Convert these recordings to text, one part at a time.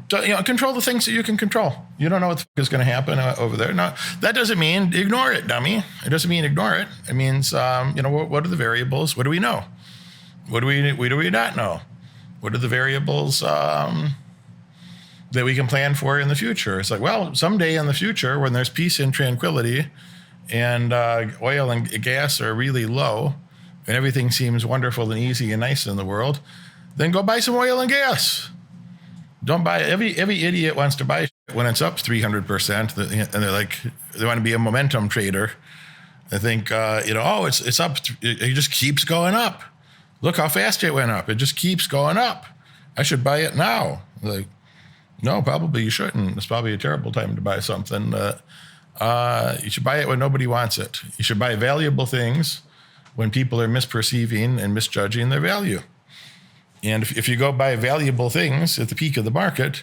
So, control the things that you can control. You don't know what the fuck is going to happen over there. No, that doesn't mean ignore it, dummy. It doesn't mean ignore it. It means, what are the variables? What do we know? What do we not know? What are the variables that we can plan for in the future? It's like, well, someday in the future, when there's peace and tranquility and oil and gas are really low and everything seems wonderful and easy and nice in the world, then go buy some oil and gas. Don't buy every idiot wants to buy when it's up 300%, and they're like, they want to be a momentum trader. They think, it's up. It just keeps going up. Look how fast it went up. It just keeps going up. I should buy it now. Like, no, probably you shouldn't. It's probably a terrible time to buy something. You should buy it when nobody wants it. You should buy valuable things when people are misperceiving and misjudging their value. And if you go buy valuable things at the peak of the market,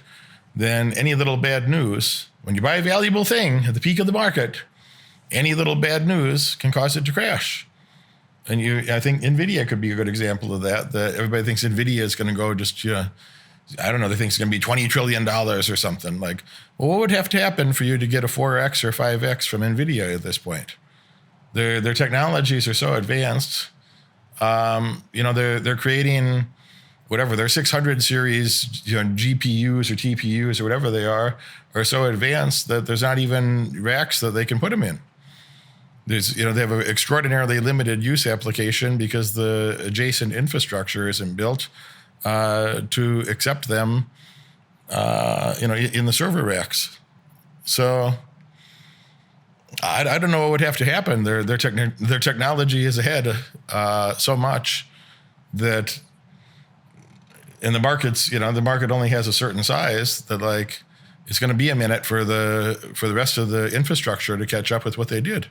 then any little bad news, when you buy a valuable thing at the peak of the market, any little bad news can cause it to crash. And I think Nvidia could be a good example of that. That everybody thinks Nvidia is going to go just, I don't know, they think it's going to be $20 trillion or something. Like, well, what would have to happen for you to get a 4X or 5X from Nvidia at this point? Their technologies are so advanced. They're creating whatever, their 600 series, GPUs or TPUs or whatever they are so advanced that there's not even racks that they can put them in. They have an extraordinarily limited use application because the adjacent infrastructure isn't built to accept them, in the server racks. So I don't know what would have to happen. Their technology is ahead so much that. And the markets, the market only has a certain size that like it's going to be a minute for the rest of the infrastructure to catch up with what they did.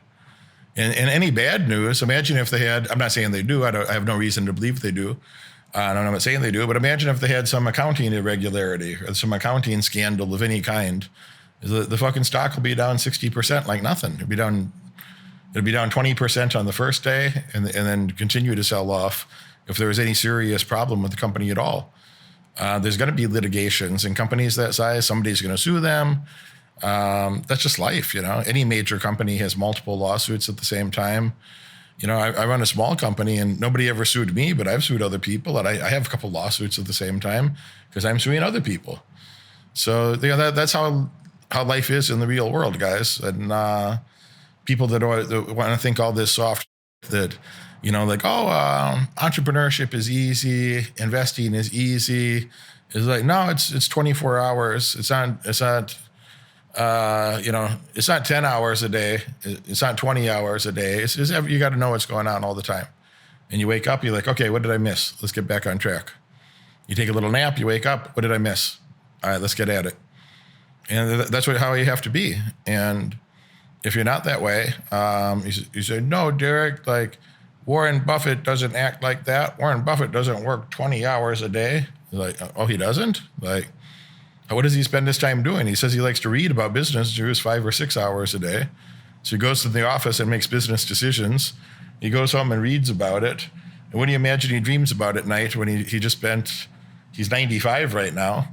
And any bad news, imagine if they had, I'm not saying they do, I have no reason to believe they do. I'm not saying they do, but imagine if they had some accounting irregularity or some accounting scandal of any kind. The fucking stock will be down 60% like nothing. It'll be down 20% on the first day and then continue to sell off if there was any serious problem with the company at all. There's going to be litigations, and companies that size, somebody's going to sue them. That's just life, Any major company has multiple lawsuits at the same time. I run a small company, and nobody ever sued me, but I've sued other people, and I have a couple lawsuits at the same time because I'm suing other people. So that's how life is in the real world, guys. And people that want to think all this soft that. Entrepreneurship is easy, investing is easy. It's like, no, it's 24 hours. It's not 10 hours a day. It's not 20 hours a day. It's just, you got to know what's going on all the time. And you wake up, you're like, okay, what did I miss? Let's get back on track. You take a little nap, you wake up, what did I miss? All right, let's get at it. And that's how you have to be. And if you're not that way, you say, no, Derek, like, Warren Buffett doesn't act like that. Warren Buffett doesn't work 20 hours a day. Like, oh, he doesn't? Like, what does he spend his time doing? He says he likes to read about business, do 5 or 6 hours a day. So he goes to the office and makes business decisions. He goes home and reads about it. And what do you imagine he dreams about at night when he's 95 right now.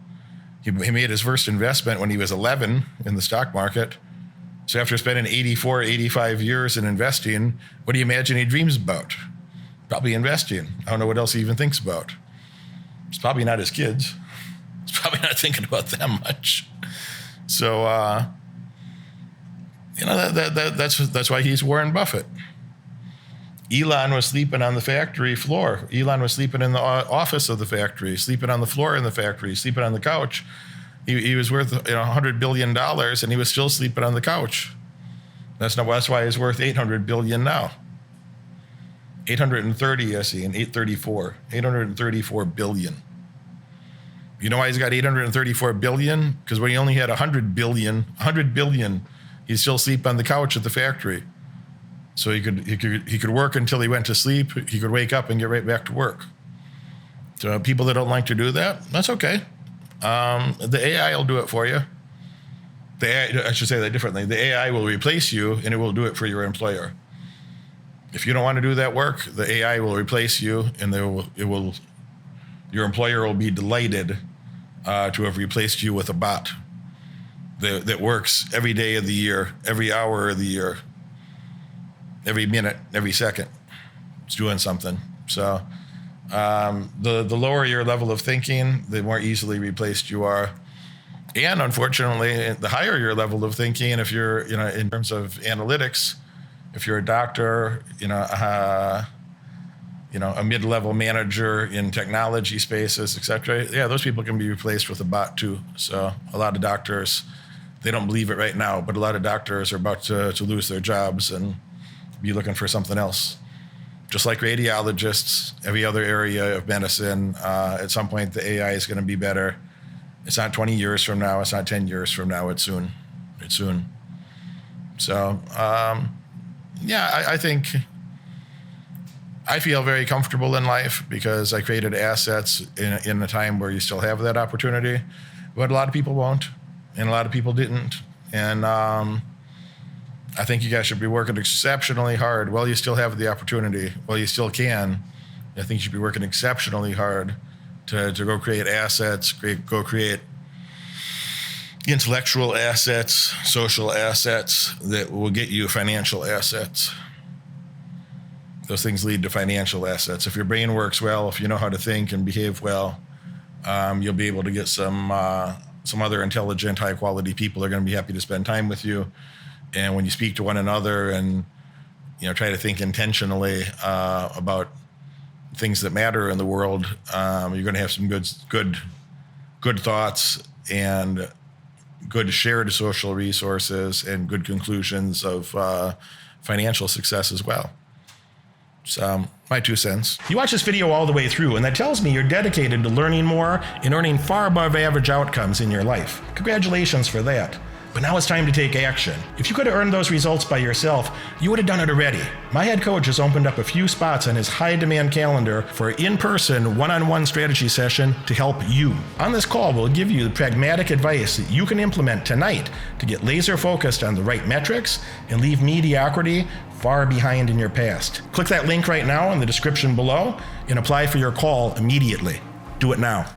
He made his first investment when he was 11 in the stock market. So after spending 85 years in investing, what do you imagine he dreams about? Probably investing. I don't know what else he even thinks about. It's probably not his kids. He's probably not thinking about them much. So, that's why he's Warren Buffett. Elon was sleeping on the factory floor. Elon was sleeping in the office of the factory, sleeping on the floor in the factory, sleeping on the couch. He was worth $100 billion, and he was still sleeping on the couch. That's why he's worth $800 billion now. 830, I see, and 834. 834 billion. You know why he's got 834 billion? Because when he only had 100 billion, he'd still sleep on the couch at the factory. So he could work until he went to sleep. He could wake up and get right back to work. So people that don't like to do that, that's okay. The AI will do it for you. I should say that differently. The AI will replace you, and it will do it for your employer. If you don't want to do that work, the AI will replace you, and your employer will be delighted to have replaced you with a bot that works every day of the year, every hour of the year, every minute, every second. It's doing something. So the lower your level of thinking, the more easily replaced you are. And unfortunately, the higher your level of thinking, if you're, in terms of analytics, if you're a doctor, a mid-level manager in technology spaces, et cetera, those people can be replaced with a bot too. So a lot of doctors, they don't believe it right now, but a lot of doctors are about to lose their jobs and be looking for something else. Just like radiologists, every other area of medicine, at some point the AI is going to be better. It's not 20 years from now. It's not 10 years from now. It's soon. It's soon. So, I think I feel very comfortable in life because I created assets in a time where you still have that opportunity, but a lot of people won't, and a lot of people didn't. And I think you guys should be working exceptionally hard while you still have the opportunity, while you still can. I think you should be working exceptionally hard to go create assets, go create intellectual assets, social assets that will get you financial assets. Those things lead to financial assets. If your brain works well, if you know how to think and behave well, you'll be able to get some other intelligent, high-quality people that are going to be happy to spend time with you. And when you speak to one another and try to think intentionally about things that matter in the world, you're going to have some good thoughts and good shared social resources and good conclusions of financial success as well. So, my 2 cents. You watch this video all the way through, and that tells me you're dedicated to learning more and earning far above average outcomes in your life. Congratulations for that. But now it's time to take action. If you could have earned those results by yourself, you would have done it already. My head coach has opened up a few spots on his high-demand calendar for an in-person, one-on-one strategy session to help you. On this call, we'll give you the pragmatic advice that you can implement tonight to get laser-focused on the right metrics and leave mediocrity far behind in your past. Click that link right now in the description below and apply for your call immediately. Do it now.